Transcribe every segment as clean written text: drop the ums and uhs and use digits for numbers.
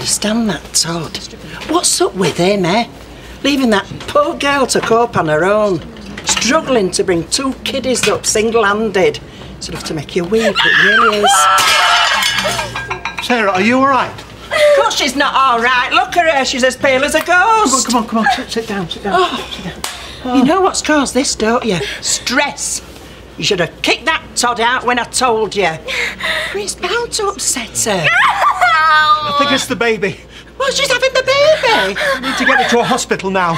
understand that, Todd. What's up with him, eh? Leaving that poor girl to cope on her own. Struggling to bring 2 kiddies up single-handed. It's enough to make you weep, it really is. Sarah, are you all right? Of course she's not all right. Look at her, she's as pale as a ghost. Come on. Sit down. Sit down. You know what's caused this, don't you? Stress. You should have kicked that Todd out when I told you. It's bound to upset her. I think it's the baby. Well, she's having the baby. I need to get her to a hospital now.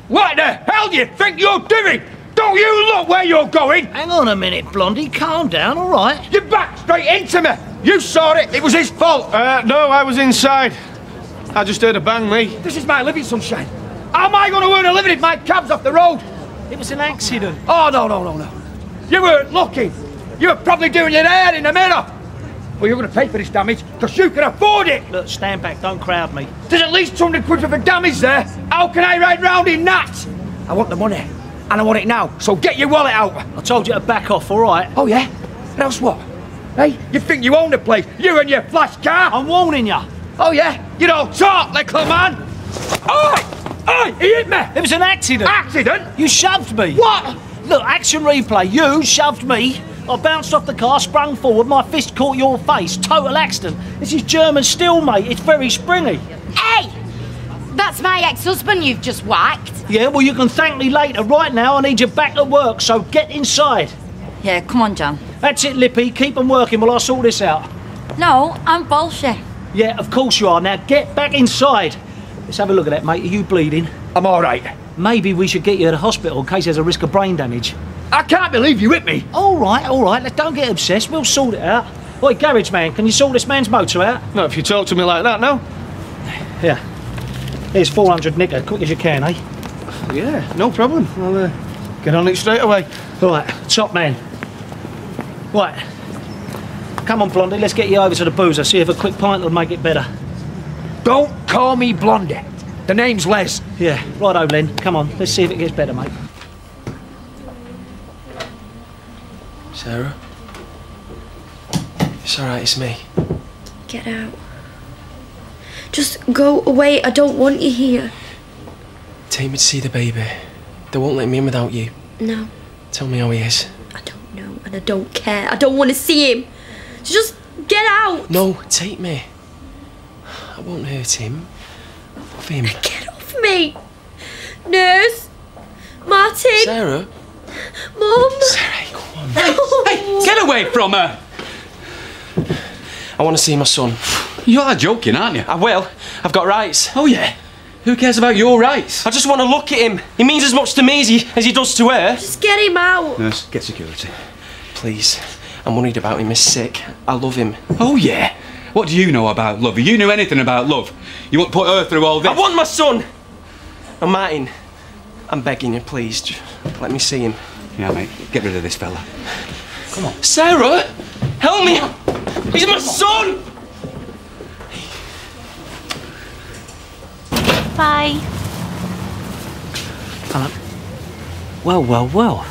What the hell do you think you're doing? Don't you look where you're going? Hang on a minute, Blondie. Calm down, all right? You backed straight into me. You saw it. It was his fault. No, I was inside. I just heard a bang, me. This is my living, sunshine. How am I going to earn a living if my cab's off the road? It was an accident. Oh, no. You weren't looking. You were probably doing your hair in the mirror. Well, you're going to pay for this damage because you can afford it. Look, stand back. Don't crowd me. There's at least 200 quid worth of damage there. How can I ride round in that? I want the money. And I want it now, so get your wallet out. I told you to back off, all right? Oh, yeah? And else what? Hey, you think you own the place? You and your flash car? I'm warning you. Oh, yeah? You don't talk, little man. Oi! He hit me. It was an accident. Accident? You shoved me. What? Look, action replay. You shoved me. I bounced off the car, sprung forward, my fist caught your face. Total accident. This is German steel, mate. It's very springy. Hey! That's my ex-husband you've just whacked. Yeah, well, you can thank me later. Right now, I need you back at work, so get inside. Yeah, come on, John. That's it, Lippy. Keep them working while I sort this out. No, I'm bullshit. Yeah, of course you are. Now get back inside. Let's have a look at that, mate. Are you bleeding? I'm all right. Maybe we should get you to the hospital in case there's a risk of brain damage. I can't believe you hit me. All right. Let's don't get obsessed. We'll sort it out. Oi, garage man, can you sort this man's motor out? Not if you talk to me like that, no? Here. Here's 400 nicker, quick as you can, eh? Yeah, no problem. I'll get on it straight away. Right, top man. Right. Come on, Blondie, let's get you over to the boozer, see if a quick pint will make it better. Don't call me Blondie. The name's Les. Yeah, righto, Len. Come on, let's see if it gets better, mate. Sarah? It's alright, it's me. Get out. Just go away, I don't want you here. Take me to see the baby. They won't let me in without you. No. Tell me how he is. I don't know, and I don't care. I don't want to see him. So just get out. No, take me. I won't hurt him. I love him. Get off me. Nurse. Martin. Sarah? Mum. Sarah, come on. Hey, get away from her! I want to see my son. You are joking, aren't you? I will. I've got rights. Oh, yeah? Who cares about your rights? I just want to look at him. He means as much to me as he does to her. Just get him out. Nurse, get security. Please. I'm worried about him. He's sick. I love him. Oh, yeah? What do you know about love? If you knew anything about love, you wouldn't put her through all this. I want my son! And Martin, I'm begging you, please, just let me see him. Yeah, mate, get rid of this fella. Come on. Sarah! Help me! He's my son! Bye. Well.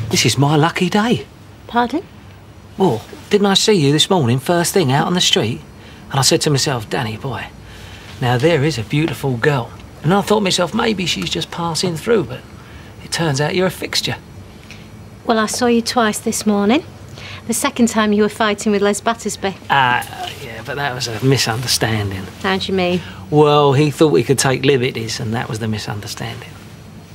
This is my lucky day. Pardon? Well, didn't I see you this morning, first thing, out on the street? And I said to myself, Danny, boy, now there is a beautiful girl. And I thought to myself, maybe she's just passing through, but it turns out you're a fixture. Well, I saw you twice this morning. The second time you were fighting with Les Battersby. Yeah, but that was a misunderstanding. How do you mean? Well, he thought we could take liberties, and that was the misunderstanding.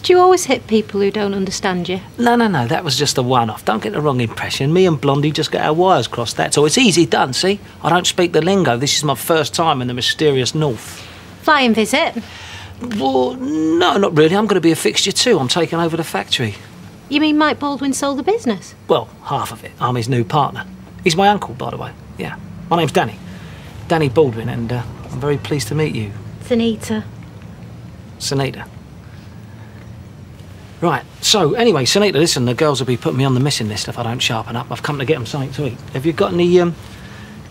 Do you always hit people who don't understand you? No, that was just a one-off. Don't get the wrong impression. Me and Blondie just get our wires crossed, that's all. It's easy done, see? I don't speak the lingo. This is my first time in the mysterious north. Flying visit? Well, no, not really. I'm going to be a fixture too. I'm taking over the factory. You mean Mike Baldwin sold the business? Well, half of it. I'm his new partner. He's my uncle, by the way. Yeah. My name's Danny. Danny Baldwin, and I'm very pleased to meet you. Sanita. Sanita. Right, so anyway, Sanita, listen, the girls will be putting me on the missing list if I don't sharpen up. I've come to get them something to eat. Have you got any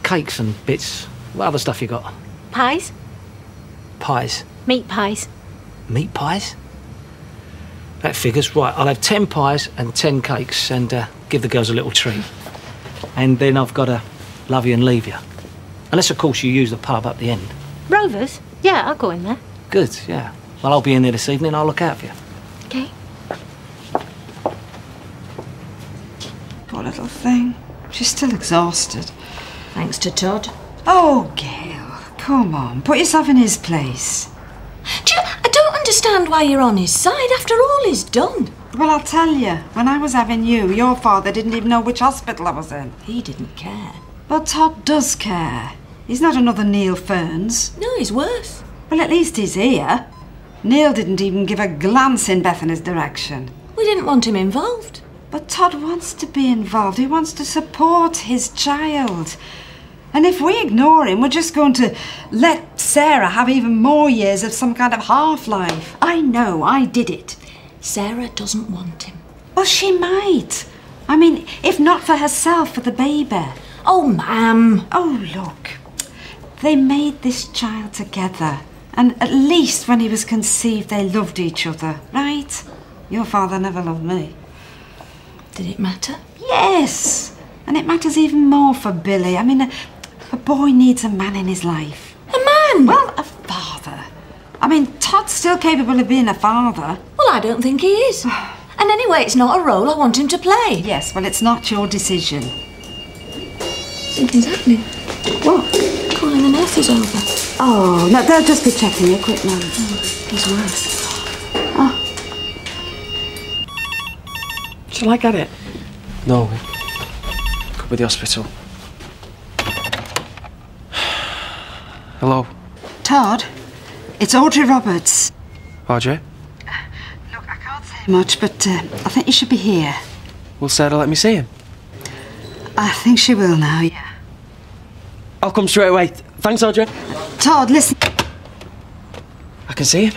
cakes and bits? What other stuff you got? Pies? Pies. Meat pies. Meat pies? That figures. Right, I'll have 10 pies and 10 cakes and give the girls a little treat. And then I've got to love you and leave you. Unless, of course, you use the pub up the end. Rovers? Yeah, I'll go in there. Good, yeah. Well, I'll be in there this evening. I'll look out for you. Okay. Poor little thing. She's still exhausted. Thanks to Todd. Oh, Gail, come on. Put yourself in his place. I don't understand why you're on his side after all he's done. Well, I'll tell you. When I was having you, your father didn't even know which hospital I was in. He didn't care. Well, Todd does care. He's not another Neil Ferns. No, he's worse. Well, at least he's here. Neil didn't even give a glance in Bethany's direction. We didn't want him involved. But Todd wants to be involved. He wants to support his child. And if we ignore him, we're just going to let Sarah have even more years of some kind of half-life. I know, I did it. Sarah doesn't want him. Well, she might. I mean, if not for herself, for the baby. Oh, ma'am. Oh, look. They made this child together. And at least when he was conceived, they loved each other, right? Your father never loved me. Did it matter? Yes. And it matters even more for Billy. I mean, a boy needs a man in his life. A man? Well, a father. I mean, Todd's still capable of being a father. Well, I don't think he is. And anyway, it's not a role I want him to play. Yes, well, it's not your decision. Something's happening. What? Calling the nurses over. Oh, no, they'll just be checking you. Quick, man. He's worse. Oh. Shall I get it? No, could be the hospital. Hello? Todd, it's Audrey Roberts. Audrey? Look, I can't say much, but I think you should be here. Will Sarah let me see him? I think she will now, yeah. I'll come straight away. Thanks, Audrey. Todd, listen. I can see him.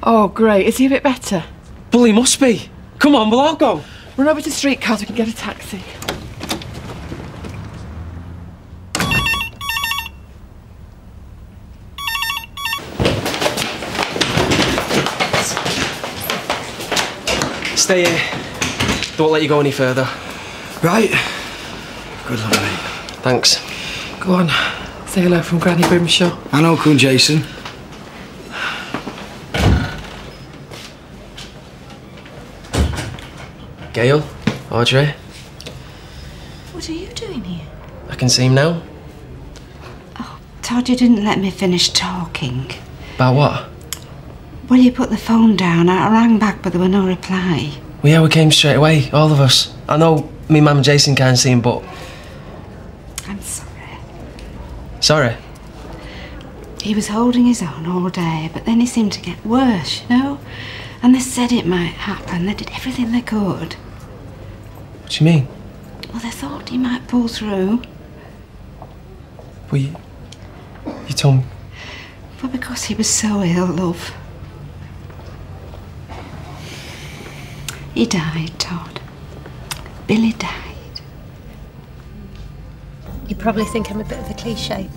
Oh, great. Is he a bit better? Well, he must be. Come on, we'll all go. Run over to streetcars, we can get a taxi. Stay here. Don't let you go any further. Right. Good luck, mate. Thanks. Go on. Say hello from Granny Grimshaw. And Uncle Jason. Gail, Audrey, What are you doing here? I can see him now. Todd, you didn't let me finish talking. About what? Well, you put the phone down. I rang back, but there were no reply. Well, yeah, we came straight away, all of us. I know me, Mum and Jason can't see him, but... I'm sorry. Sorry? He was holding his own all day, but then he seemed to get worse, you know? And they said it might happen. They did everything they could. What do you mean? Well, they thought he might pull through. Well, you told me... Well, because he was so ill, love. He died, Todd. Billy died. You probably think I'm a bit of a cliche.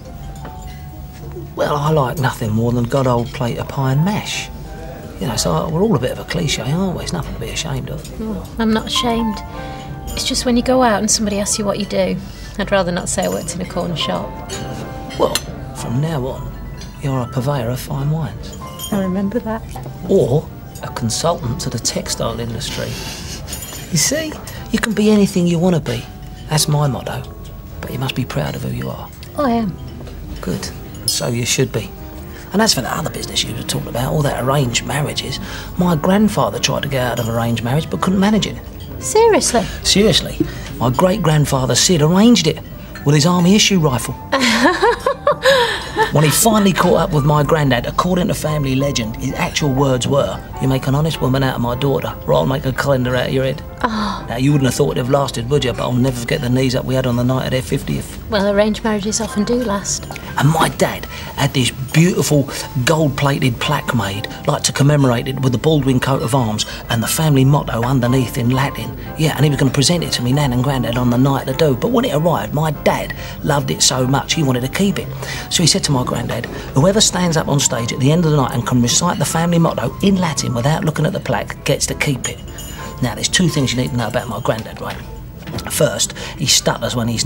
Well, I like nothing more than a good old plate of pie and mash. You know, so we're all a bit of a cliche, aren't we? It's nothing to be ashamed of. Oh, I'm not ashamed. It's just when you go out and somebody asks you what you do, I'd rather not say I worked in a corner shop. Well, from now on, you're a purveyor of fine wines. I remember that. Or a consultant to the textile industry. You see, you can be anything you want to be. That's my motto. But you must be proud of who you are. I am. Good. So you should be. And as for that other business you were talking about, all that arranged marriages, my grandfather tried to get out of arranged marriage but couldn't manage it. Seriously? Seriously. My great-grandfather Sid arranged it with his army issue rifle. When he finally caught up with my granddad, according to family legend, his actual words were, "You make an honest woman out of my daughter, or I'll make a calendar out of your head." Oh. Now, you wouldn't have thought it'd have lasted, would you? But I'll never forget the knees up we had on the night of their 50th. Well, arranged marriages often do last. And my dad had this beautiful gold-plated plaque made, like to commemorate it with the Baldwin coat of arms and the family motto underneath in Latin. Yeah, and he was going to present it to me nan and granddad on the night of the do. But when it arrived, my dad loved it so much he wanted to keep it. So he said to my granddad, "Whoever stands up on stage at the end of the night and can recite the family motto in Latin without looking at the plaque gets to keep it." Now, there's two things you need to know about my granddad, right? First, he stutters when he's